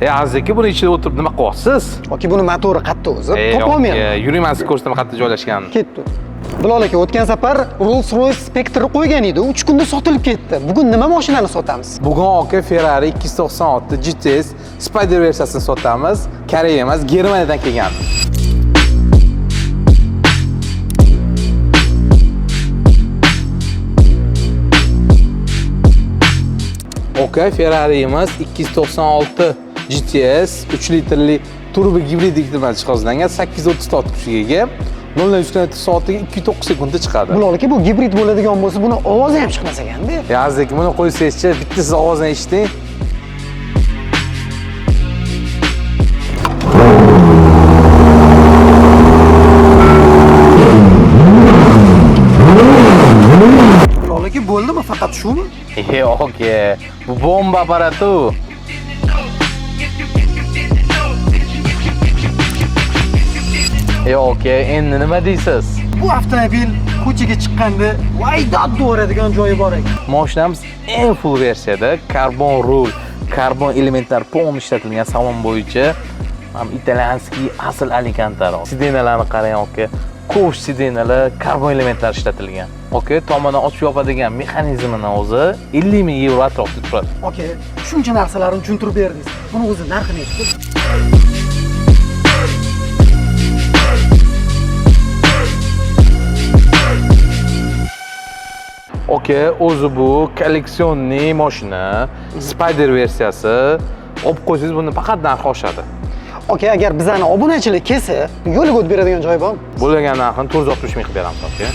Azizki buni ichida o'tirib nima qilyapsiz? Yoki buni motori qayerda o'zi? Topolmayman. Yuring, men sizni ko'rsataman qayerda joylashganini. Ketdi. Bilal aka, o'tgan safar Rolls-Royce Spectre qo'ygan edi, 3 kunda sotilib ketdi. Bugun nima mashinani sotamiz? Bugun aka Ferrari 296 GTS Spider versiyasini sotamiz. Koreya emas, Germaniyadan kelgan. Oka, Ferrari'miz 296 GTS 3 litrli turbo gibrid xizmat jihozlangan 830 tot kuchiga ega. 0 km soatiga 2.9 sekundda chiqadi. Bilal aka, bu gibrid bo'ladigan bo'lsa, buni ovozi ham chiqmas ekanda. Azizki, buni qo'ysangizchi, bitta siz ovozini eshiting. Bilal aka, bo'ldimi? Faqat shumi? Yo'q, bu bomba apparati. Yo'q, endi nima deysiz? Bu avtomobil ko'chaga chiqqanda vaydod o'radigan joyi bor ekan. Mashinamiz eng full versiyada karbon rul, karbon elementlar полностью ishlatilgan salon bo'yicha italyanskiy asl Alicantaro. Sidenalarni qarang, aka. Ko'sh sidenalar karbon elementlar ishlatilgan. Aka, tomondan ochib yopadigan mexanizmining o'zi 50 ming yevro atrofida turadi. Aka, shuncha narsalarni tushuntirib berdingiz. Buni o'zi narxi nechi? Oke, o'zi bu kolleksionniy mashina, Spider versiyasi. Olib qo'ysangiz buni faqat narxi oshadi. Aka, agar bizani obunachilik kelsa, yo'lga o'tib beradigan joy bormi? Bo'lgan narxini 460 ming qilib beramiz, aka.